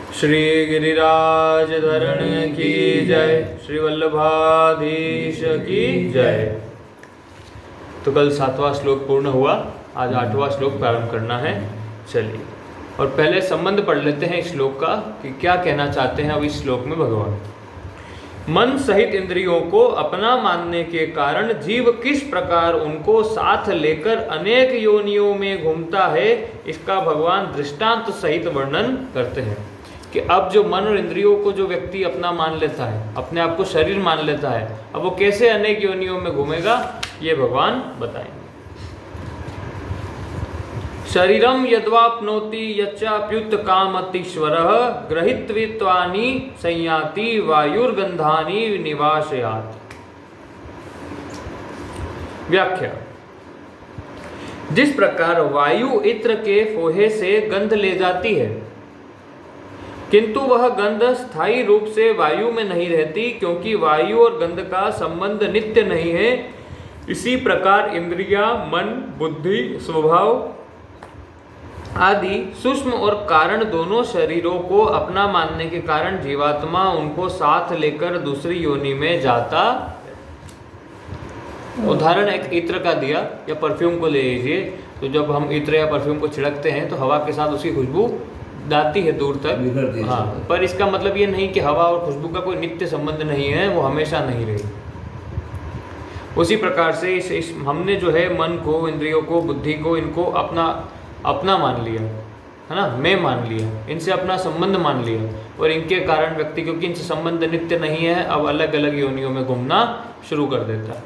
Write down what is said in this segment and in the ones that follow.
श्री गिरिराज धरण की जय, श्री वल्लभाधीश की जय। तो कल 7वां श्लोक पूर्ण हुआ, आज 8वां श्लोक प्रारंभ करना है। चलिए, और पहले संबंध पढ़ लेते हैं इस श्लोक का कि क्या कहना चाहते हैं अब इस श्लोक में भगवान। मन सहित इंद्रियों को अपना मानने के कारण जीव किस प्रकार उनको साथ लेकर अनेक योनियों में घूमता है, इसका भगवान दृष्टांत सहित वर्णन करते हैं कि अब जो मन और इंद्रियों को जो व्यक्ति अपना मान लेता है, अपने आप को शरीर मान लेता है, अब वो कैसे अनेक योनियों में घूमेगा, ये भगवान बताएंगे। शरीरम यद्वाप्नोति यच्चाप्युत कामतीश्वरः गृहीत्वित्वानि संयाति वायुर्गंधानि निवासयात्। व्याख्या। जिस प्रकार वायु इत्र के फोहे से गंध ले जाती है, किंतु वह गंध स्थायी रूप से वायु में नहीं रहती, क्योंकि वायु और गंध का संबंध नित्य नहीं है, इसी प्रकार इंद्रियां, मन, बुद्धि, स्वभाव आदि सूक्ष्म और कारण दोनों शरीरों को अपना मानने के कारण जीवात्मा उनको साथ लेकर दूसरी योनि में जाता। उदाहरण एक इत्र का दिया, या परफ्यूम को ले लीजिए। तो जब हम इत्र या परफ्यूम को छिड़कते हैं तो हवा के साथ उसकी खुशबू जाती है दूर तक। हाँ, पर इसका मतलब ये नहीं कि हवा और खुशबू का कोई नित्य संबंध नहीं है, वो हमेशा नहीं रही। उसी प्रकार से इस हमने जो है मन को, इंद्रियों को, बुद्धि को, इनको अपना मान लिया है ना, मैं मान लिया, इनसे अपना संबंध मान लिया, और इनके कारण व्यक्ति, क्योंकि इनसे संबंध नित्य नहीं है, अब अलग अलग योनियों में घूमना शुरू कर देता है।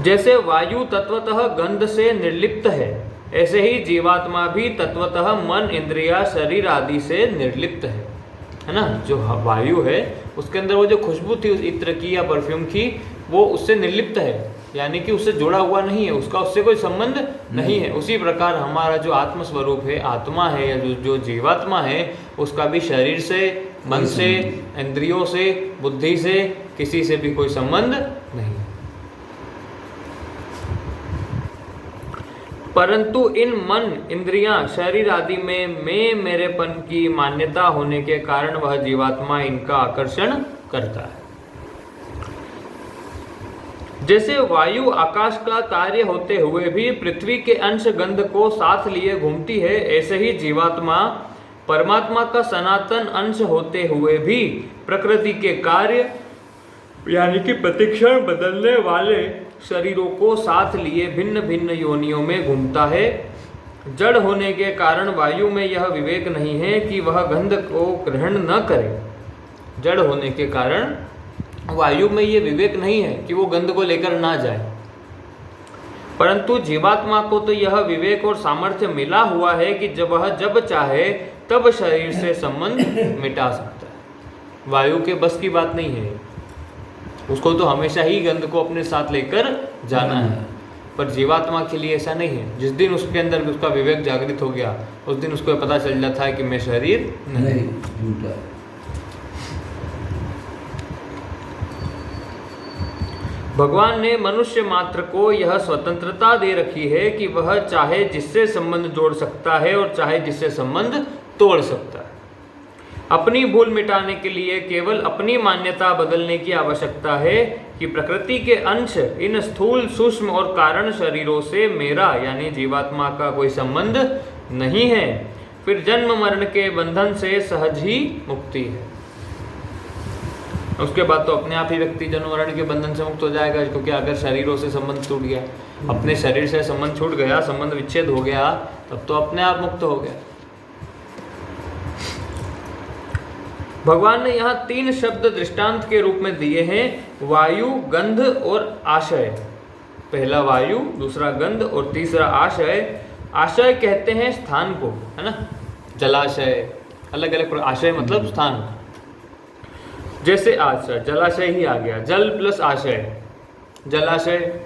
जैसे वायु तत्वतः गंध से निर्लिप्त है, ऐसे ही जीवात्मा भी तत्वतः मन, इंद्रिया, शरीर आदि से निर्लिप्त है ना। जो वायु है उसके अंदर वो जो खुशबू थी उस इत्र की या परफ्यूम की, वो उससे निर्लिप्त है, यानी कि उससे जुड़ा हुआ नहीं है, उसका उससे कोई संबंध नहीं है। उसी प्रकार हमारा जो आत्म स्वरूप है, आत्मा है, या जो जीवात्मा है, उसका भी शरीर से, मन से, इंद्रियों से, बुद्धि से, किसी से भी कोई संबंध नहीं। परंतु इन मन, इंद्रियां, शरीर आदि में मैं, मेरेपन की मान्यता होने के कारण वह जीवात्मा इनका आकर्षण करता है। जैसे वायु आकाश का कार्य होते हुए भी पृथ्वी के अंश गंध को साथ लिए घूमती है, ऐसे ही जीवात्मा परमात्मा का सनातन अंश होते हुए भी प्रकृति के कार्य यानी कि प्रतिक्षण बदलने वाले शरीरों को साथ लिए भिन्न भिन्न योनियों में घूमता है। जड़ होने के कारण वायु में यह विवेक नहीं है कि वह गंध को ग्रहण न करे। जड़ होने के कारण वायु में ये विवेक नहीं है कि वो गंध को लेकर ना जाए, परंतु जीवात्मा को तो यह विवेक और सामर्थ्य मिला हुआ है कि जब वह जब चाहे तब शरीर से संबंध मिटा सकता है। वायु के बस की बात नहीं है, उसको तो हमेशा ही गंध को अपने साथ लेकर जाना है, पर जीवात्मा के लिए ऐसा नहीं है। जिस दिन उसके अंदर उसका विवेक जागृत हो गया, उस दिन उसको पता चल जाता है कि मैं शरीर नहीं। भगवान ने मनुष्य मात्र को यह स्वतंत्रता दे रखी है कि वह चाहे जिससे संबंध जोड़ सकता है और चाहे जिससे संबंध तोड़ सकता है। अपनी भूल मिटाने के लिए केवल अपनी मान्यता बदलने की आवश्यकता है कि प्रकृति के अंश इन स्थूल, सूक्ष्म और कारण शरीरों से मेरा यानी जीवात्मा का कोई संबंध नहीं है। फिर जन्म मरण के बंधन से सहज ही मुक्ति है। उसके बाद तो अपने आप ही व्यक्ति जन्म मरण के बंधन से मुक्त हो जाएगा, क्योंकि अगर शरीरों से संबंध टूट गया, अपने शरीर से संबंध छूट गया, संबंध विच्छेद हो गया, तब तो अपने आप मुक्त हो गया। भगवान ने यहाँ 3 शब्द दृष्टांत के रूप में दिए हैं, वायु, गंध और आशय। पहला वायु, दूसरा गंध और तीसरा आशय। आशय कहते हैं स्थान को, है ना, जलाशय, अलग अलग आशय मतलब स्थान। जैसे आशय, जलाशय ही आ गया, जल प्लस आशय, जलाशय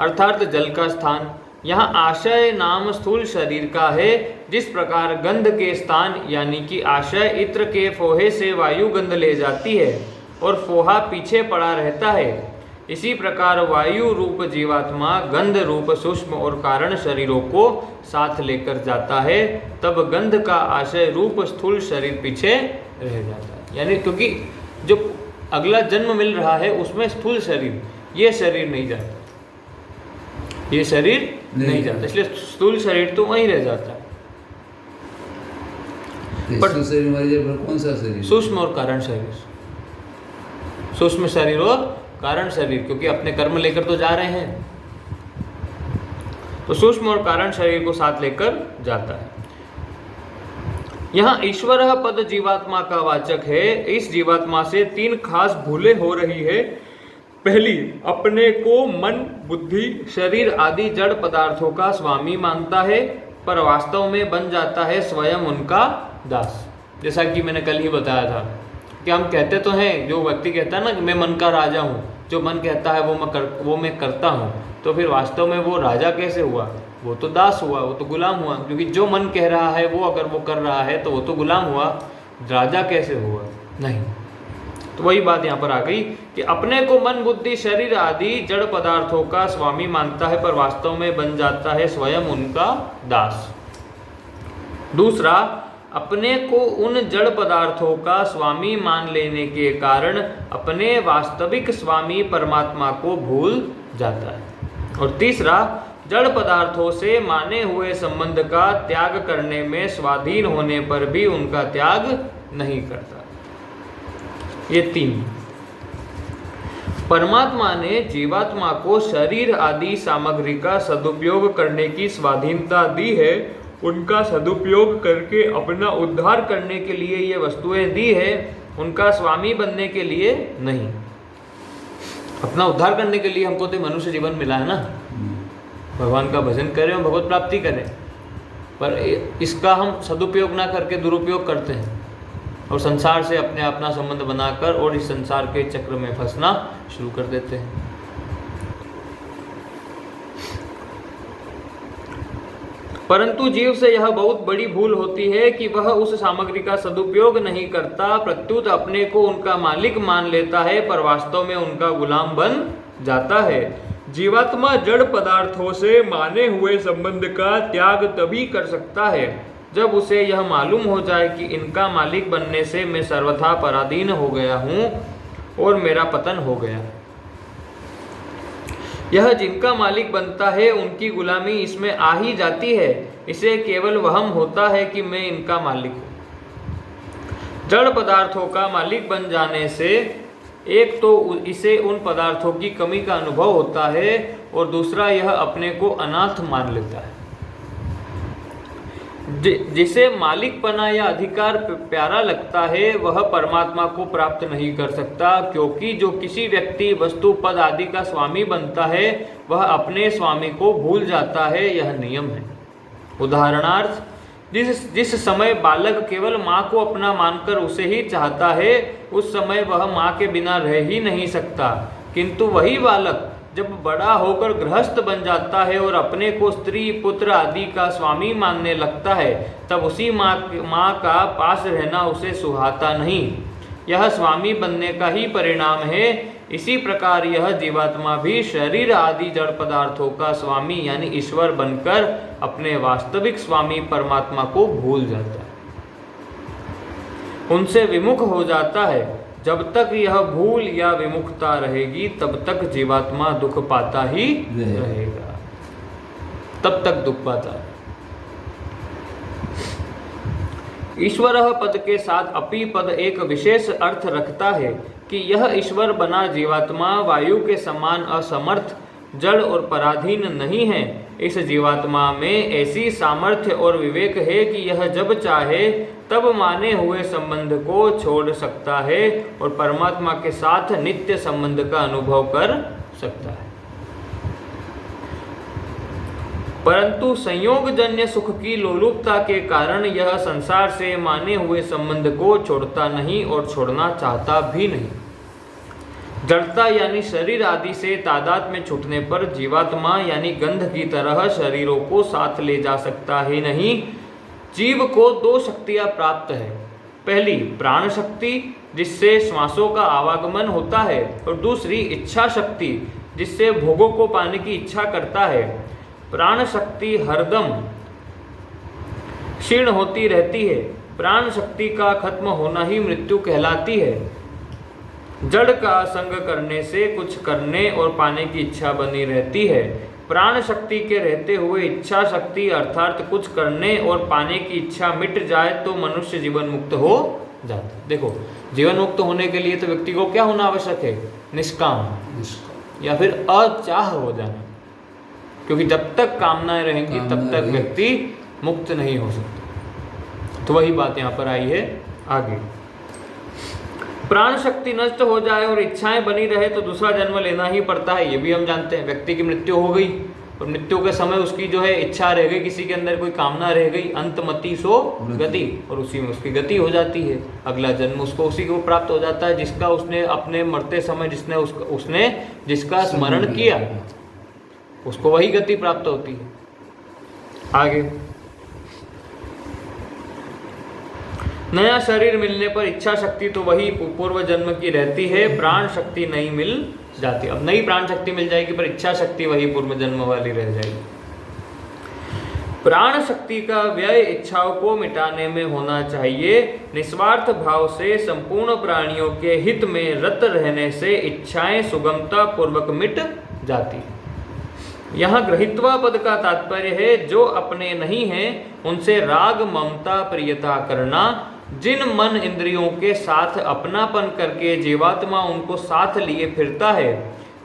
अर्थात जल का स्थान। यहाँ आशय नाम स्थूल शरीर का है। जिस प्रकार गंध के स्थान यानी कि आशय इत्र के फोहे से वायु गंध ले जाती है और फोहा पीछे पड़ा रहता है, इसी प्रकार वायु रूप जीवात्मा गंध रूप सूक्ष्म और कारण शरीरों को साथ लेकर जाता है, तब गंध का आशय रूप स्थूल शरीर पीछे रह जाता है। यानी क्योंकि जो अगला जन्म मिल रहा है उसमें स्थूल शरीर, ये शरीर नहीं जाता, ये शरीर नहीं जाता, इसलिए स्थूल शरीर तो वहीं रह जाता है। पर शरीर कौन सा शरीर? सूक्ष्म और कारण शरीर, सूक्ष्म शरीर और कारण शरीर, क्योंकि अपने कर्म लेकर तो जा रहे हैं, तो सूक्ष्म और कारण शरीर को साथ लेकर जाता है। यहाँ ईश्वर पद जीवात्मा का वाचक है। इस जीवात्मा से 3 खास भूलें हो रही है। पहली, अपने को मन, बुद्धि, शरीर आदि जड़ पदार्थों का स्वामी मानता है, पर वास्तव में बन जाता है स्वयं उनका दास। जैसा कि मैंने कल ही बताया था कि हम कहते तो हैं, जो व्यक्ति कहता है ना कि मैं मन का राजा हूँ, जो मन कहता है वो मैं करता हूँ, तो फिर वास्तव में वो राजा कैसे हुआ? वो तो दास हुआ, वो तो गुलाम हुआ। क्योंकि जो मन कह रहा है वो अगर वो कर रहा है तो वो तो गुलाम हुआ, राजा कैसे हुआ? नहीं। तो वही बात यहाँ पर आ गई कि अपने को मन, बुद्धि, शरीर आदि जड़ पदार्थों का स्वामी मानता है, पर वास्तव में बन जाता है स्वयं उनका दास। दूसरा, अपने को उन जड़ पदार्थों का स्वामी मान लेने के कारण अपने वास्तविक स्वामी परमात्मा को भूल जाता है। और तीसरा, जड़ पदार्थों से माने हुए संबंध का त्याग करने में स्वाधीन होने पर भी उनका त्याग नहीं करता। ये 3। परमात्मा ने जीवात्मा को शरीर आदि सामग्री का सदुपयोग करने की स्वाधीनता दी है। उनका सदुपयोग करके अपना उद्धार करने के लिए ये वस्तुएं दी है, उनका स्वामी बनने के लिए नहीं। अपना उद्धार करने के लिए हमको तो मनुष्य जीवन मिला है ना, भगवान का भजन करें और भगवत प्राप्ति करें, पर इसका हम सदुपयोग ना करके दुरुपयोग करते हैं और संसार से अपना संबंध बनाकर और इस संसार के चक्र में फंसना शुरू कर देते हैं। परंतु जीव से यह बहुत बड़ी भूल होती है कि वह उस सामग्री का सदुपयोग नहीं करता, प्रत्युत अपने को उनका मालिक मान लेता है, पर वास्तव में उनका गुलाम बन जाता है। जीवात्मा जड़ पदार्थों से माने हुए संबंध का त्याग तभी कर सकता है जब उसे यह मालूम हो जाए कि इनका मालिक बनने से मैं सर्वथा पराधीन हो गया हूँ और मेरा पतन हो गया। यह जिनका मालिक बनता है उनकी गुलामी इसमें आ ही जाती है। इसे केवल वहम होता है कि मैं इनका मालिक हूँ। जड़ पदार्थों का मालिक बन जाने से एक तो इसे उन पदार्थों की कमी का अनुभव होता है और दूसरा यह अपने को अनाथ मान लेता है। जिसे मालिकपना या अधिकार प्यारा लगता है वह परमात्मा को प्राप्त नहीं कर सकता, क्योंकि जो किसी व्यक्ति, वस्तु, पद आदि का स्वामी बनता है वह अपने स्वामी को भूल जाता है। यह नियम है। उदाहरणार्थ, जिस समय बालक केवल माँ को अपना मानकर उसे ही चाहता है, उस समय वह माँ के बिना रह ही नहीं सकता। किंतु वही बालक जब बड़ा होकर गृहस्थ बन जाता है और अपने को स्त्री, पुत्र आदि का स्वामी मानने लगता है, तब उसी माँ का पास रहना उसे सुहाता नहीं। यह स्वामी बनने का ही परिणाम है। इसी प्रकार यह जीवात्मा भी शरीर आदि जड़ पदार्थों का स्वामी यानी ईश्वर बनकर अपने वास्तविक स्वामी परमात्मा को भूल जाता है, उनसे विमुख हो जाता है। जब तक यह भूल या विमुखता रहेगी तब तक जीवात्मा दुख पाता ही रहेगा, तब तक दुख पाता है। ईश्वर पद के साथ अपि पद एक विशेष अर्थ रखता है कि यह ईश्वर बना जीवात्मा वायु के समान असमर्थ, जड़ और पराधीन नहीं है। इस जीवात्मा में ऐसी सामर्थ्य और विवेक है कि यह जब चाहे तब माने हुए संबंध को छोड़ सकता है और परमात्मा के साथ नित्य संबंध का अनुभव कर सकता है। परंतु संयोगजन्य सुख की लोलुपता के कारण यह संसार से माने हुए संबंध को छोड़ता नहीं और छोड़ना चाहता भी नहीं। जड़ता यानी शरीर आदि से तादाद में छूटने पर जीवात्मा यानी गंध की तरह शरीरों को साथ ले जा सकता ही नहीं। जीव को 2 शक्तियां प्राप्त है, पहली प्राण शक्ति जिससे श्वासों का आवागमन होता है, और दूसरी इच्छा शक्ति जिससे भोगों को पाने की इच्छा करता है। प्राण शक्ति हरदम क्षीण होती रहती है। प्राण शक्ति का खत्म होना ही मृत्यु कहलाती है। जड़ का संग करने से कुछ करने और पाने की इच्छा बनी रहती है। प्राण शक्ति के रहते हुए इच्छा शक्ति अर्थात कुछ करने और पाने की इच्छा मिट जाए तो मनुष्य जीवन मुक्त हो जाता है। देखो, जीवन मुक्त होने के लिए तो व्यक्ति को क्या होना आवश्यक है? निष्काम या फिर अचाह हो जाना, क्योंकि जब तक कामनाएं रहेंगी तब तक व्यक्ति मुक्त नहीं हो सकता। तो वही बात यहाँ पर आई है आगे। प्राण शक्ति नष्ट हो जाए और इच्छाएं बनी रहे तो दूसरा जन्म लेना ही पड़ता है, ये भी हम जानते हैं। व्यक्ति की मृत्यु हो गई और मृत्यु के समय उसकी जो है इच्छा रह गई, किसी के अंदर कोई कामना रह गई, अंतमति सो गति, और उसी में उसकी गति हो जाती है। अगला जन्म उसको उसी को प्राप्त हो जाता है जिसका उसने अपने मरते समय उसने जिसका स्मरण किया, उसको वही गति प्राप्त होती है। आगे, नया शरीर मिलने पर इच्छा शक्ति तो वही पूर्व जन्म की रहती है, प्राण शक्ति नहीं मिल जाती। अब नई प्राण शक्ति मिल जाएगी पर इच्छा शक्ति वही पूर्व जन्म वाली रह जाएगी। प्राण शक्ति का व्यय इच्छाओं को मिटाने में होना चाहिए। निस्वार्थ भाव से संपूर्ण प्राणियों के हित में रत रहने से इच्छाएं सुगमता पूर्वक मिट जाती है। यहाँ गृहीत्वा पद का तात्पर्य है जो अपने नहीं हैं उनसे राग ममता प्रियता करना। जिन मन इंद्रियों के साथ अपनापन करके जीवात्मा उनको साथ लिए फिरता है,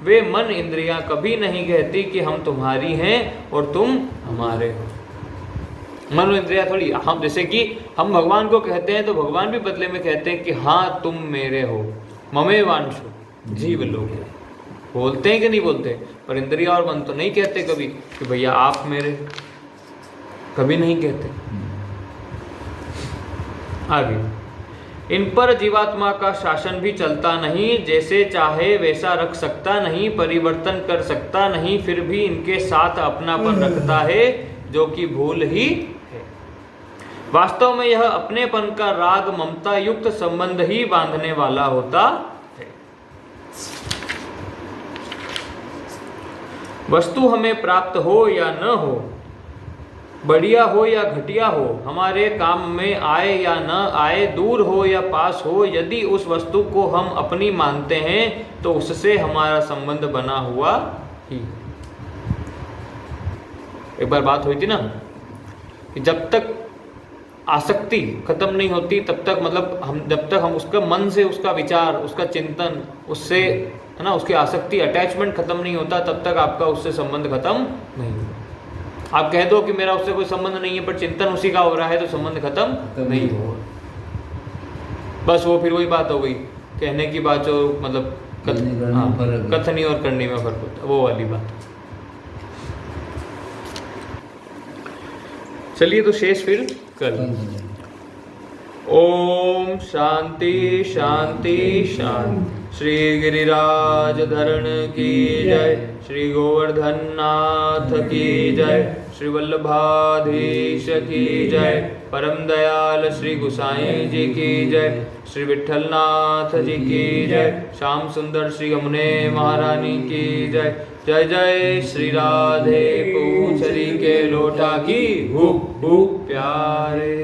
वे मन इंद्रियां कभी नहीं कहती कि हम तुम्हारी हैं और तुम हमारे हो। मन इंद्रियां थोड़ी, हम जैसे कि हम भगवान को कहते हैं तो भगवान भी बदले में कहते हैं कि हाँ तुम मेरे हो, ममे वांशु जीव लोग बोलते हैं कि नहीं बोलते, पर इंद्रिया और मन तो नहीं कहते कभी कि भैया आप मेरे, कभी नहीं कहते। आगे, इन पर जीवात्मा का शासन भी चलता नहीं, जैसे चाहे वैसा रख सकता नहीं, परिवर्तन कर सकता नहीं, फिर भी इनके साथ अपनापन रखता है जो कि भूल ही है। वास्तव में यह अपनेपन का राग ममता युक्त संबंध ही बांधने वाला होता है। वस्तु हमें प्राप्त हो या न हो, बढ़िया हो या घटिया हो, हमारे काम में आए या न आए, दूर हो या पास हो, यदि उस वस्तु को हम अपनी मानते हैं तो उससे हमारा संबंध बना हुआ ही। एक बार बात हुई थी ना कि जब तक आसक्ति खत्म नहीं होती तब तक, मतलब जब तक हम उसका मन से उसका विचार, उसका चिंतन, उससे है ना, उसकी आसक्ति अटैचमेंट खत्म नहीं होता तब तक आपका उससे संबंध खत्म नहीं होता। आप कह दो कि मेरा उससे कोई संबंध नहीं है पर चिंतन उसी का हो रहा है तो संबंध खत्म नहीं होगा। बस वो फिर वही बात हो गई, कहने की बात जो मतलब कथनी और करनी में फर्क होता है, वो वाली बात। चलिए तो शेष फिर कल। ओम शांति शांति शांति। श्री गिरिराज धरण की जय, श्री गोवर्धन नाथ की जय, श्री वल्लभाधीश की जय, परम दयाल श्री गुसाई जी की जय, श्री विठलनाथ जी की जय, श्याम सुंदर श्री यमुने महारानी की जय। जय जय श्री राधे पूछरी के लोटा की हु प्यारे।